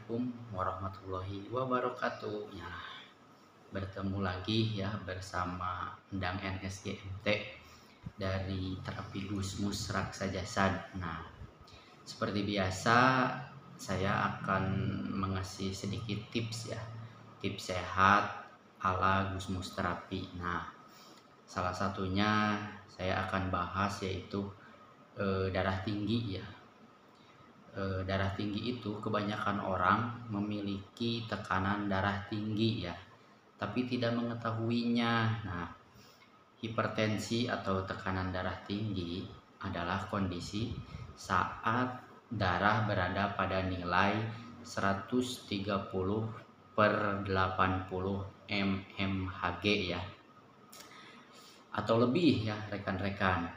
Assalamualaikum warahmatullahi wabarakatuh. Ya, bertemu lagi ya bersama Endang NSGMT dari Terapi Gusmus Raksa Jasad. Nah, seperti biasa saya akan mengasih sedikit tips ya, tips sehat ala Gusmus terapi. Nah, salah satunya saya akan bahas yaitu darah tinggi ya. Darah tinggi itu kebanyakan orang memiliki tekanan darah tinggi ya, tapi tidak mengetahuinya. Nah, hipertensi atau tekanan darah tinggi adalah kondisi saat darah berada pada nilai 130 per 80 mmHg ya, atau lebih ya rekan-rekan.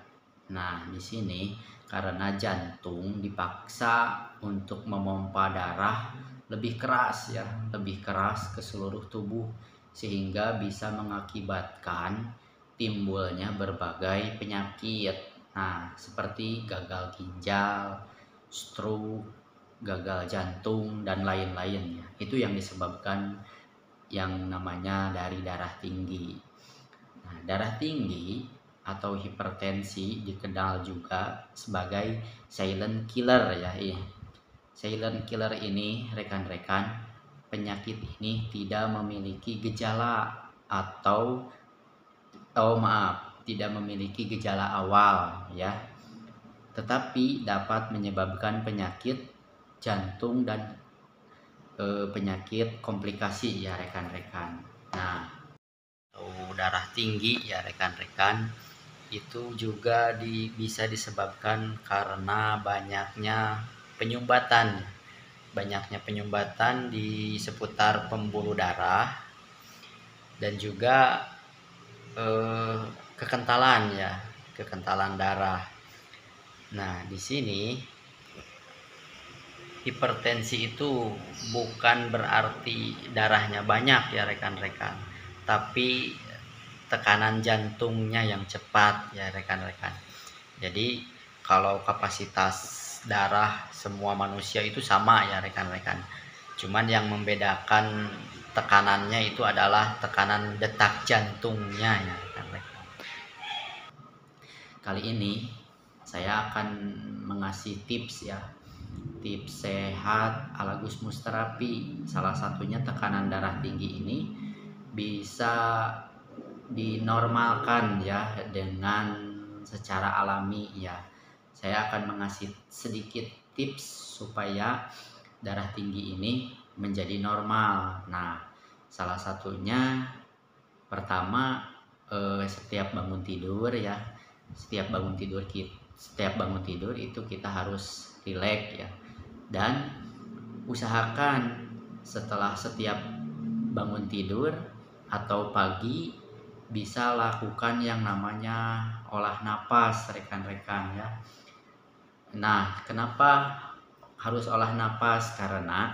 Nah, di sini karena jantung dipaksa untuk memompa darah lebih keras ya, lebih keras ke seluruh tubuh sehingga bisa mengakibatkan timbulnya berbagai penyakit. Nah, seperti gagal ginjal, stroke, gagal jantung dan lain-lain ya. Itu yang disebabkan yang namanya dari darah tinggi. Nah, darah tinggi atau hipertensi dikenal juga sebagai silent killer ya. Silent killer ini rekan-rekan, penyakit ini tidak memiliki gejala tidak memiliki gejala awal ya. Tetapi dapat menyebabkan penyakit jantung dan penyakit komplikasi ya rekan-rekan. Nah, darah tinggi ya rekan-rekan itu juga bisa disebabkan karena banyaknya penyumbatan di seputar pembuluh darah dan juga kekentalan darah. Nah, di sini hipertensi itu bukan berarti darahnya banyak ya rekan-rekan, tapi tekanan jantungnya yang cepat ya rekan-rekan. Jadi kalau kapasitas darah semua manusia itu sama ya rekan-rekan, cuman yang membedakan tekanannya itu adalah tekanan detak jantungnya ya rekan-rekan. Kali ini saya akan mengasih tips ya, tips sehat ala Gusmus terapi. Salah satunya tekanan darah tinggi ini bisa dinormalkan ya dengan secara alami ya. Saya akan mengasih sedikit tips supaya darah tinggi ini menjadi normal. Nah, salah satunya pertama setiap bangun tidur ya, setiap bangun tidur itu kita harus rileks ya, dan usahakan setelah setiap bangun tidur atau pagi bisa lakukan yang namanya olah napas rekan-rekan ya. Nah, kenapa harus olah napas? Karena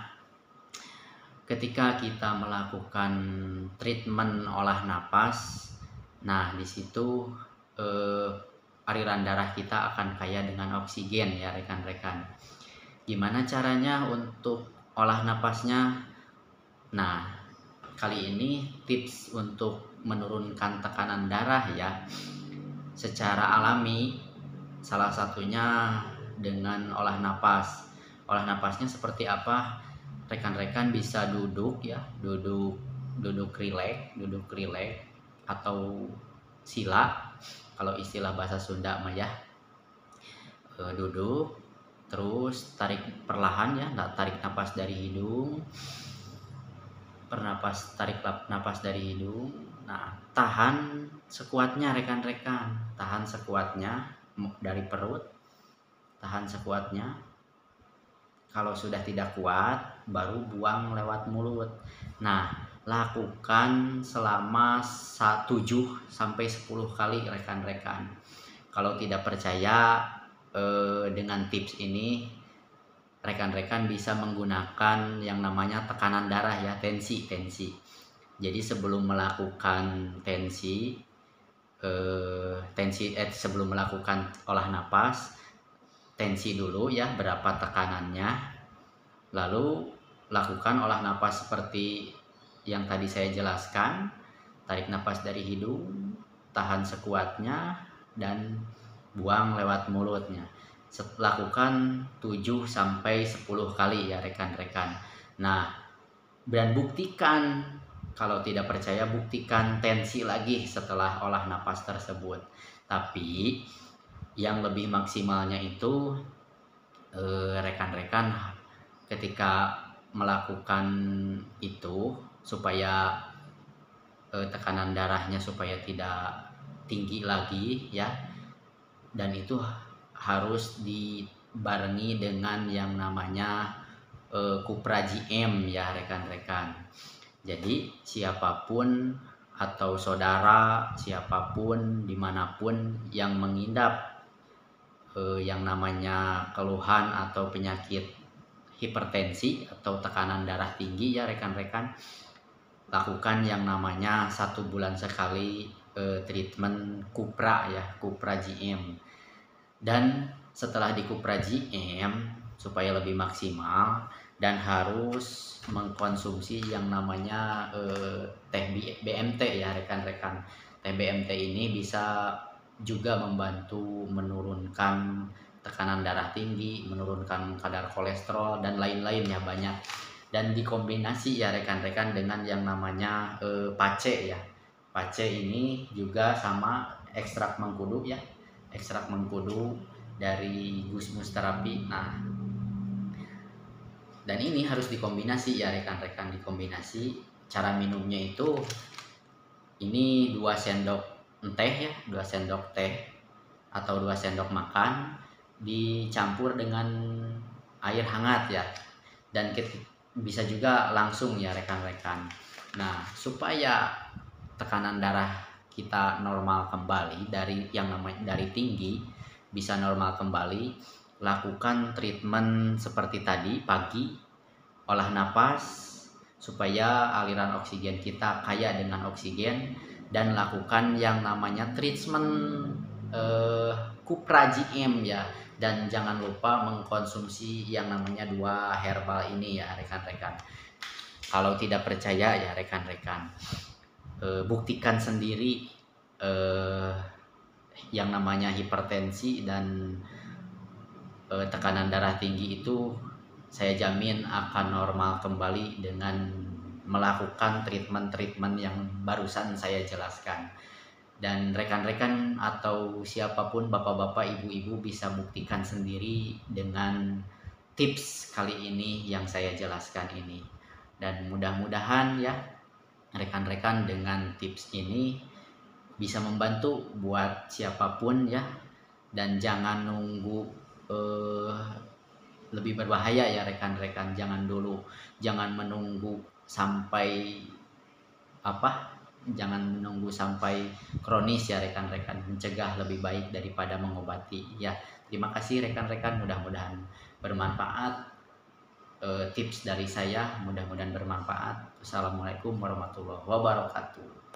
ketika kita melakukan treatment olah napas, nah di situ aliran darah kita akan kaya dengan oksigen ya rekan-rekan. Gimana caranya untuk olah napasnya? Nah, kali ini tips untuk menurunkan tekanan darah ya secara alami, salah satunya dengan olah napas. Olah napasnya seperti apa? Rekan-rekan bisa duduk ya, duduk rileks atau sila kalau istilah bahasa Sunda mah ya. Duduk terus tarik perlahan ya, tarik napas dari hidung, tarik napas dari hidung. Nah, tahan sekuatnya rekan-rekan, tahan sekuatnya dari perut, tahan sekuatnya. Kalau sudah tidak kuat baru buang lewat mulut. Nah, lakukan selama 7 sampai 10 kali rekan-rekan. Kalau tidak percaya dengan tips ini, rekan-rekan bisa menggunakan yang namanya tekanan darah ya, tensi. Jadi sebelum melakukan sebelum melakukan olah napas, tensi dulu ya berapa tekanannya. Lalu lakukan olah napas seperti yang tadi saya jelaskan. Tarik napas dari hidung, tahan sekuatnya, dan buang lewat mulutnya. Lakukan 7 sampai 10 kali ya rekan-rekan. Nah, dan buktikan, kalau tidak percaya buktikan tensi lagi setelah olah napas tersebut. Tapi yang lebih maksimalnya itu rekan-rekan ketika melakukan itu supaya tekanan darahnya supaya tidak tinggi lagi ya, dan itu harus dibarengi dengan yang namanya Cupra-GM ya rekan-rekan. Jadi siapapun atau saudara siapapun dimanapun yang mengidap yang namanya keluhan atau penyakit hipertensi atau tekanan darah tinggi ya rekan-rekan, lakukan yang namanya 1 bulan sekali treatment Cupra ya, Cupra-GM. Dan setelah di Cupra-GM supaya lebih maksimal, dan harus mengkonsumsi yang namanya teh BMT ya rekan-rekan. Teh BMT ini bisa juga membantu menurunkan tekanan darah tinggi, menurunkan kadar kolesterol dan lain-lainnya banyak. Dan dikombinasi ya rekan-rekan dengan yang namanya pace ya. Pace ini juga sama ekstrak mengkudu ya, ekstrak mengkudu dari gusmus terapi. Nah, dan ini harus dikombinasi ya rekan-rekan, dikombinasi. Cara minumnya itu ini 2 sendok teh ya, 2 sendok teh atau 2 sendok makan dicampur dengan air hangat ya, dan bisa juga langsung ya rekan-rekan. Nah, supaya tekanan darah kita normal kembali dari yang namanya dari tinggi bisa normal kembali, lakukan treatment seperti tadi pagi, olah napas supaya aliran oksigen kita kaya dengan oksigen, dan lakukan yang namanya treatment Cupra-GM ya, dan jangan lupa mengkonsumsi yang namanya 2 herbal ini ya rekan-rekan. Kalau tidak percaya ya rekan-rekan, buktikan sendiri yang namanya hipertensi dan tekanan darah tinggi itu saya jamin akan normal kembali dengan melakukan treatment-treatment yang barusan saya jelaskan. Dan rekan-rekan atau siapapun, bapak-bapak, ibu-ibu, bisa buktikan sendiri dengan tips kali ini yang saya jelaskan ini. Dan mudah-mudahan ya rekan-rekan dengan tips ini bisa membantu buat siapapun ya. Dan jangan nunggu lebih berbahaya ya rekan-rekan, jangan menunggu sampai jangan menunggu sampai kronis ya rekan-rekan. Mencegah lebih baik daripada mengobati ya. Terima kasih rekan-rekan, mudah-mudahan bermanfaat tips dari saya, mudah-mudahan bermanfaat. Assalamualaikum warahmatullahi wabarakatuh.